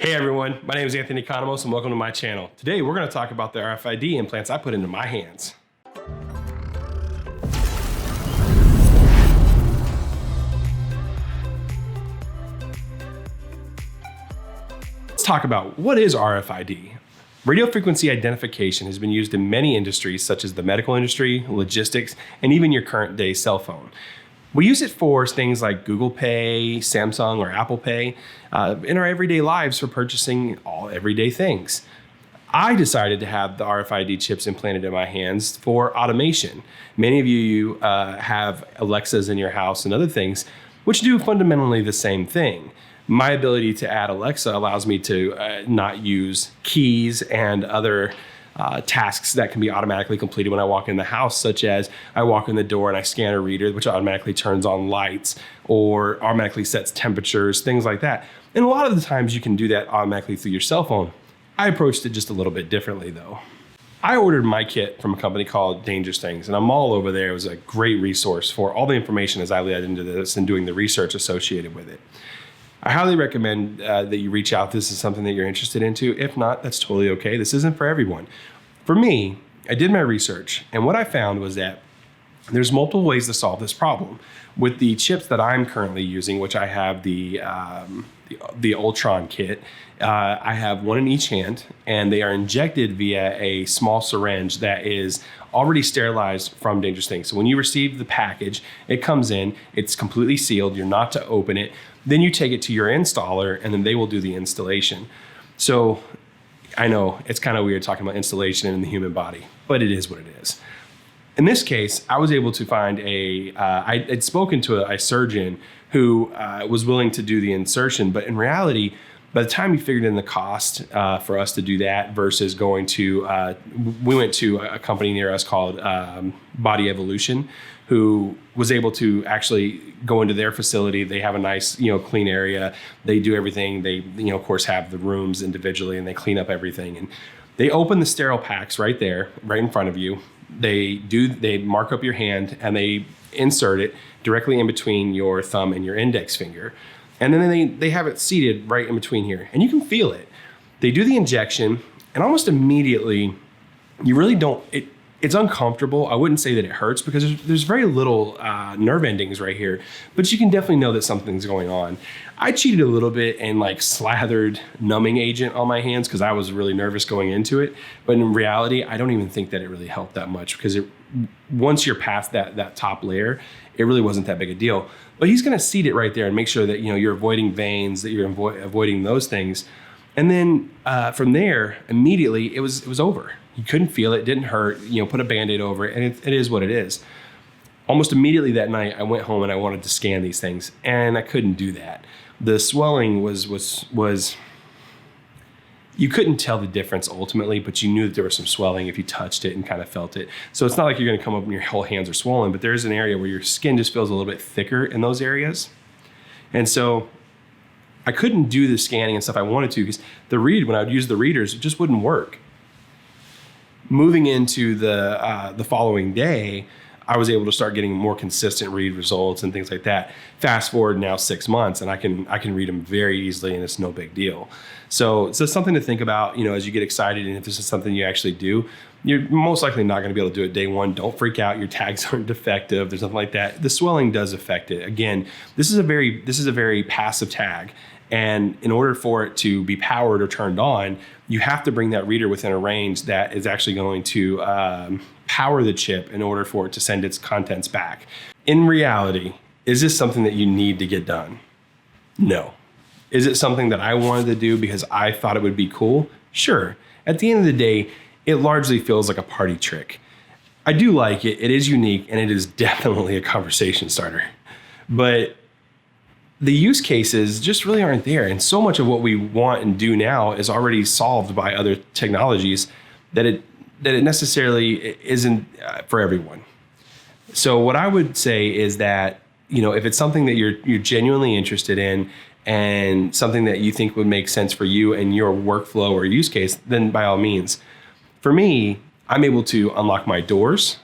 Hey everyone, my name is Anthony Economos and welcome to my channel. Today we're going to talk about the RFID implants I put into my hands. Let's talk about what is RFID. Radio frequency identification has been used in many industries such as the medical industry, logistics, and even your current day cell phone. We use it for things like Google Pay, Samsung, or Apple Pay in our everyday lives for purchasing all everyday things. I decided to have the RFID chips implanted in my hands for automation. Many of you have Alexas in your house and other things which do fundamentally the same thing. My ability to add Alexa allows me to not use keys and other tasks that can be automatically completed when I walk in the house, such as I walk in the door and I scan a reader, which automatically turns on lights or automatically sets temperatures, things like that. And a lot of the times you can do that automatically through your cell phone. I approached it just a little bit differently though. I ordered my kit from a company called Dangerous Things, and I'm all over there. It was a great resource for all the information as I led into this and doing the research associated with it. I highly recommend that you reach out if this is something that you're interested into. If not, that's totally okay. This isn't for everyone. For me, I did my research, and what I found was that there's multiple ways to solve this problem. With the chips that I'm currently using, which I have the Ultron kit, I have one in each hand, and they are injected via a small syringe that is already sterilized from Dangerous Things. So when you receive the package, it comes in, it's completely sealed, you're not to open it. Then you take it to your installer, and then they will do the installation. So I know it's kind of weird talking about installation in the human body, but it is what it is. In this case, I was able to find I had spoken to a surgeon who was willing to do the insertion, but in reality, by the time he figured in the cost for us to do that versus going to, we went to a company near us called Body Evolution, who was able to actually go into their facility. They have a nice, clean area. They do everything. They, of course, have the rooms individually, and they clean up everything. And they open the sterile packs right there, right in front of you. They mark up your hand and they insert it directly in between your thumb and your index finger. And then they have it seated right in between here, and you can feel it. They do the injection, and almost immediately, you really don't, it's uncomfortable. I wouldn't say that it hurts because there's very little nerve endings right here, but you can definitely know that something's going on. I cheated a little bit and slathered numbing agent on my hands because I was really nervous going into it. But in reality, I don't even think that it really helped that much because once you're past that top layer, it really wasn't that big a deal. But he's gonna seat it right there and make sure that you're avoiding veins, that you're avoiding those things. And then from there, immediately it was over. You couldn't feel it, didn't hurt, put a Band-Aid over it, and it is what it is. Almost immediately that night, I went home and I wanted to scan these things, and I couldn't do that. The swelling was you couldn't tell the difference ultimately, but you knew that there was some swelling if you touched it and kind of felt it. So it's not like you're gonna come up and your whole hands are swollen, but there's an area where your skin just feels a little bit thicker in those areas. And so I couldn't do the scanning and stuff I wanted to because when I would use the readers, it just wouldn't work. Moving into the following day, I was able to start getting more consistent read results and things like that. Fast forward now 6 months, and I can read them very easily, and it's no big deal. So it's just something to think about, as you get excited, and if this is something you actually do, you're most likely not going to be able to do it day one. Don't freak out. Your tags aren't defective. There's nothing like that. The swelling does affect it. Again, this is a very passive tag. And in order for it to be powered or turned on, you have to bring that reader within a range that is actually going to power the chip in order for it to send its contents back. In reality, is this something that you need to get done? No. Is it something that I wanted to do because I thought it would be cool? Sure. At the end of the day, it largely feels like a party trick. I do like it. It is unique, and it is definitely a conversation starter. But the use cases just really aren't there. And so much of what we want and do now is already solved by other technologies that it necessarily isn't for everyone. So what I would say is that, if it's something that you're genuinely interested in and something that you think would make sense for you and your workflow or use case, then by all means. For me, I'm able to unlock my doors.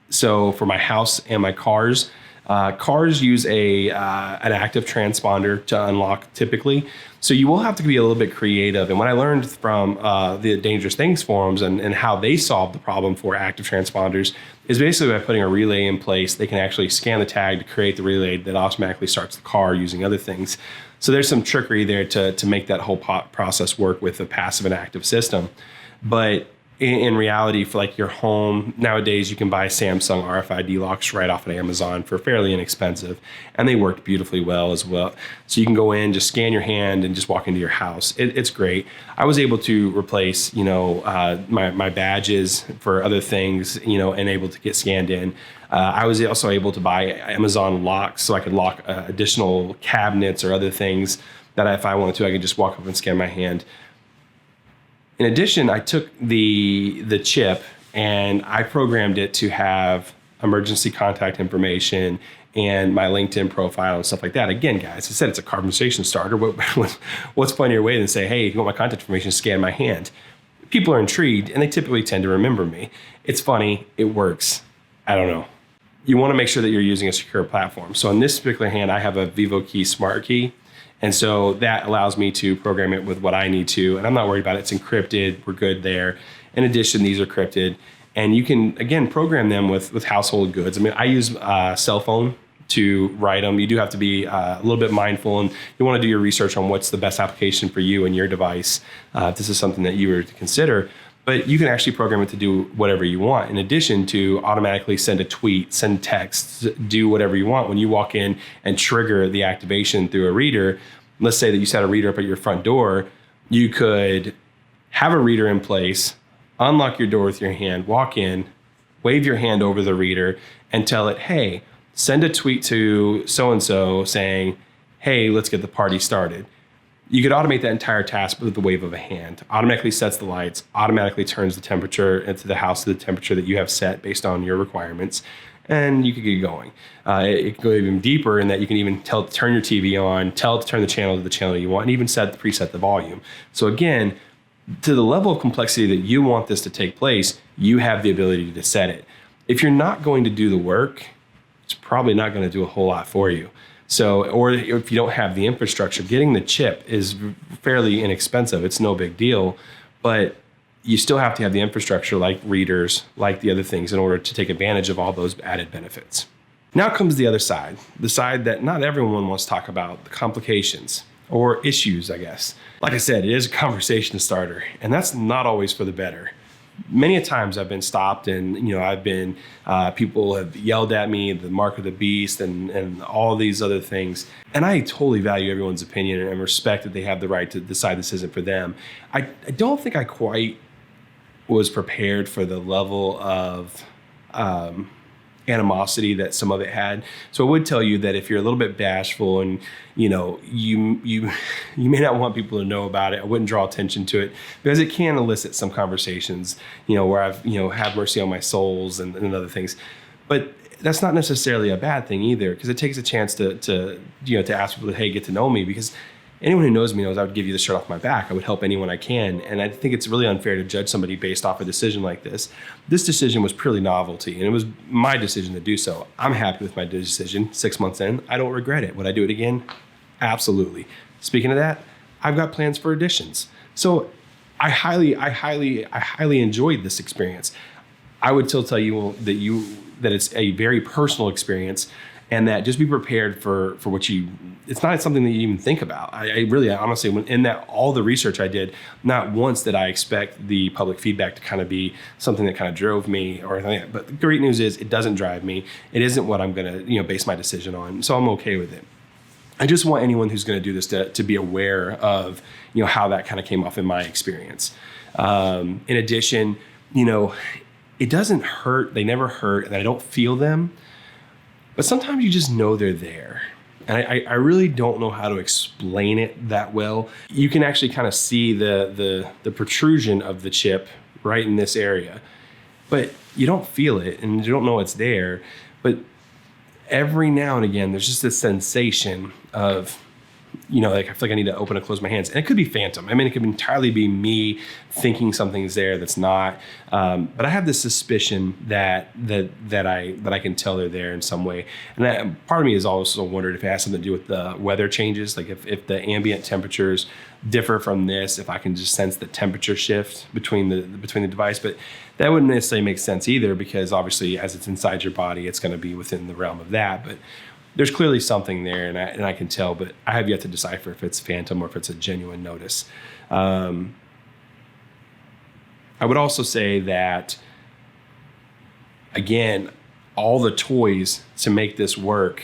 So for my house and my cars, Cars use an active transponder to unlock typically. So you will have to be a little bit creative. And what I learned from the Dangerous Things forums and how they solved the problem for active transponders is basically by putting a relay in place, they can actually scan the tag to create the relay that automatically starts the car using other things. So there's some trickery there to make that whole process work with a passive and active system. But in reality, for like your home, nowadays you can buy Samsung RFID locks right off of Amazon for fairly inexpensive, and they work beautifully well as well. So you can go in, just scan your hand, and just walk into your house. It's great. I was able to replace, my badges for other things, and able to get scanned in. I was also able to buy Amazon locks, so I could lock additional cabinets or other things that if I wanted to, I could just walk up and scan my hand. In addition, I took the chip and I programmed it to have emergency contact information and my LinkedIn profile and stuff like that. Again, guys, I said it's a conversation starter. What's funnier way than say, hey, if you want my contact information, scan my hand. People are intrigued and they typically tend to remember me. It's funny. It works. I don't know. You want to make sure that you're using a secure platform. So on this particular hand, I have a VivoKey Smart Key. And so that allows me to program it with what I need to, and I'm not worried about it. It's encrypted. We're good there. In addition, these are encrypted, and you can, again, program them with household goods. I mean, I use a cell phone to write them. You do have to be a little bit mindful, and you want to do your research on what's the best application for you and your device. If this is something that you were to consider. But you can actually program it to do whatever you want. In addition to automatically send a tweet, send texts, do whatever you want. When you walk in and trigger the activation through a reader, let's say that you set a reader up at your front door, you could have a reader in place, unlock your door with your hand, walk in, wave your hand over the reader, and tell it, hey, send a tweet to so-and-so saying, hey, let's get the party started. You could automate that entire task with the wave of a hand. Automatically sets the lights, automatically turns the temperature into the house to the temperature that you have set based on your requirements, and you could get going. It can go even deeper in that you can even tell it to turn your TV on, tell it to turn the channel to the channel you want, and even preset the volume. So again, to the level of complexity that you want this to take place, you have the ability to set it. If you're not going to do the work, it's probably not going to do a whole lot for you. So, or if you don't have the infrastructure, getting the chip is fairly inexpensive. It's no big deal, but you still have to have the infrastructure like readers, like the other things in order to take advantage of all those added benefits. Now comes the other side, the side that not everyone wants to talk about, the complications or issues, I guess. Like I said, it is a conversation starter, and that's not always for the better. Many a times I've been stopped and, people have yelled at me, the mark of the beast and all these other things. And I totally value everyone's opinion and respect that they have the right to decide this isn't for them. I don't think I quite was prepared for the level of animosity that some of it had. So I would tell you that if you're a little bit bashful and you may not want people to know about it, I wouldn't draw attention to it because it can elicit some conversations, where I've have mercy on my souls and other things. But that's not necessarily a bad thing either, because it takes a chance to ask people to, hey, get to know me, because anyone who knows me knows I would give you the shirt off my back. I would help anyone I can. And I think it's really unfair to judge somebody based off a decision like this. This decision was purely novelty, and it was my decision to do so. I'm happy with my decision 6 months in. I don't regret it. Would I do it again? Absolutely. Speaking of that, I've got plans for additions. So I highly enjoyed this experience. I would still tell you that it's a very personal experience, and that just be prepared for what it's not something that you even think about. I honestly, when in that all the research I did, not once did I expect the public feedback to kind of be something that kind of drove me or anything. But the great news is it doesn't drive me. It isn't what I'm going to base my decision on. So I'm okay with it. I just want anyone who's going to do this to be aware of how that kind of came off in my experience. In addition, it doesn't hurt. They never hurt, and I don't feel them. But sometimes you just know they're there. And I really don't know how to explain it that well. You can actually kind of see the protrusion of the chip right in this area. But you don't feel it and you don't know it's there. But every now and again, there's just this sensation of, like I feel like I need to open and close my hands. And it could be phantom. I mean, it could entirely be me thinking something's there that's not. But I have this suspicion that I can tell they're there in some way. And part of me has also wondered if it has something to do with the weather changes, like if the ambient temperatures differ from this, if I can just sense the temperature shift between the device. But that wouldn't necessarily make sense either, because obviously as it's inside your body, it's going to be within the realm of that. But there's clearly something there, and I can tell, but I have yet to decipher if it's phantom or if it's a genuine notice. I would also say that, again, all the toys to make this work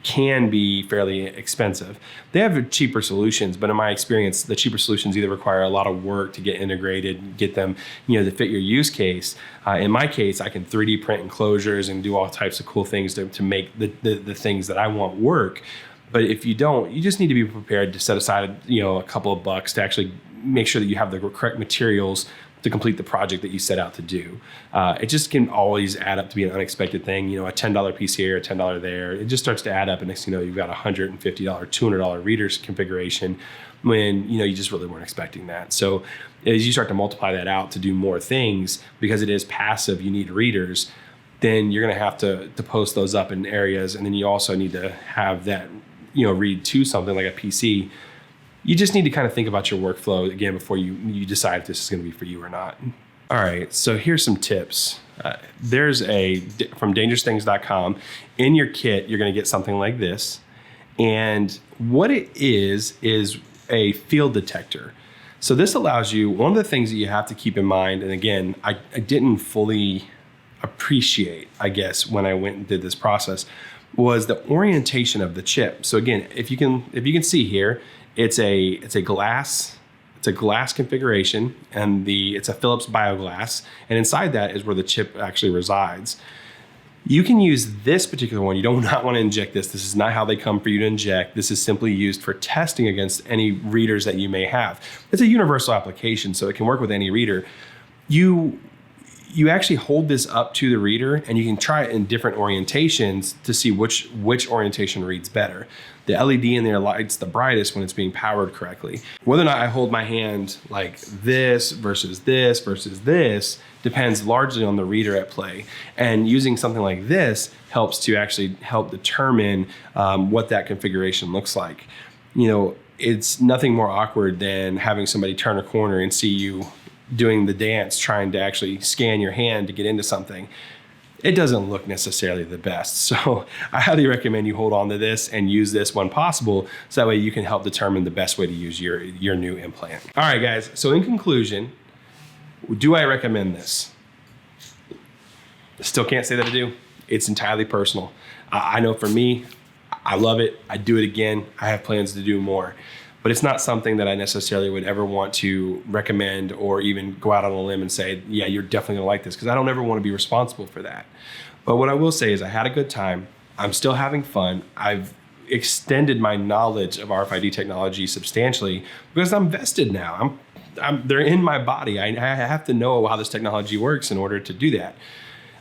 can be fairly expensive. They have cheaper solutions, but in my experience, the cheaper solutions either require a lot of work to get integrated, get them, to fit your use case. In my case, I can 3D print enclosures and do all types of cool things to make the things that I want work. But if you don't, you just need to be prepared to set aside, a couple of bucks to actually make sure that you have the correct materials to complete the project that you set out to do. It just can always add up to be an unexpected thing. A $10 piece here, a $10 there. It just starts to add up, and next thing you know, you've got a $150, $200 readers configuration when you just really weren't expecting that. So as you start to multiply that out to do more things, because it is passive, you need readers, then you're gonna have to post those up in areas, and then you also need to have that read to something like a PC. You just need to kind of think about your workflow again before you decide if this is going to be for you or not. All right, so here's some tips. There's from dangerousthings.com. In your kit, you're going to get something like this. And what it is a field detector. So this allows you, one of the things that you have to keep in mind, and again, I didn't fully appreciate, I guess, when I went and did this process, was the orientation of the chip. So again, if you can see here, it's a glass configuration, and it's a Philips BioGlass, and inside that is where the chip actually resides. You can use this particular one. You do not want to inject this. This is not how they come for you to inject. This is simply used for testing against any readers that you may have. It's a universal application, so it can work with any reader. You actually hold this up to the reader, and you can try it in different orientations to see which orientation reads better. The LED in there lights the brightest when it's being powered correctly. Whether or not I hold my hand like this versus this versus this depends largely on the reader at play. And using something like this helps to actually help determine what that configuration looks like. It's nothing more awkward than having somebody turn a corner and see you doing the dance, trying to actually scan your hand to get into something. It doesn't look necessarily the best. So I highly recommend you hold on to this and use this when possible, so that way you can help determine the best way to use your new implant. All right, guys, so in conclusion, do I recommend this? Still can't say that I do. It's entirely personal. I know for me, I love it. I do it again. I have plans to do more. But it's not something that I necessarily would ever want to recommend or even go out on a limb and say, yeah, you're definitely gonna like this, because I don't ever want to be responsible for that. But what I will say is I had a good time. I'm still having fun. I've extended my knowledge of RFID technology substantially because I'm vested now. They're in my body. I have to know how this technology works in order to do that.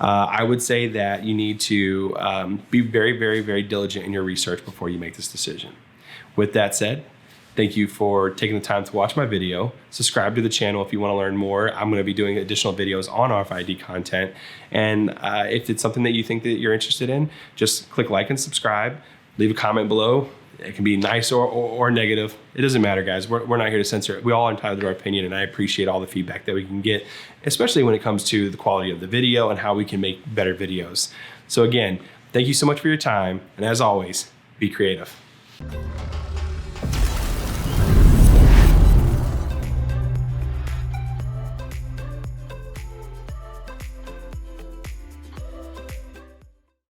I would say that you need to be very, very, very diligent in your research before you make this decision. With that said, thank you for taking the time to watch my video. Subscribe to the channel if you want to learn more. I'm going to be doing additional videos on RFID content. And if it's something that you think that you're interested in, just click like and subscribe. Leave a comment below. It can be nice or negative. It doesn't matter, guys. We're not here to censor it. We all are entitled to our opinion, and I appreciate all the feedback that we can get, especially when it comes to the quality of the video and how we can make better videos. So again, thank you so much for your time. And as always, be creative.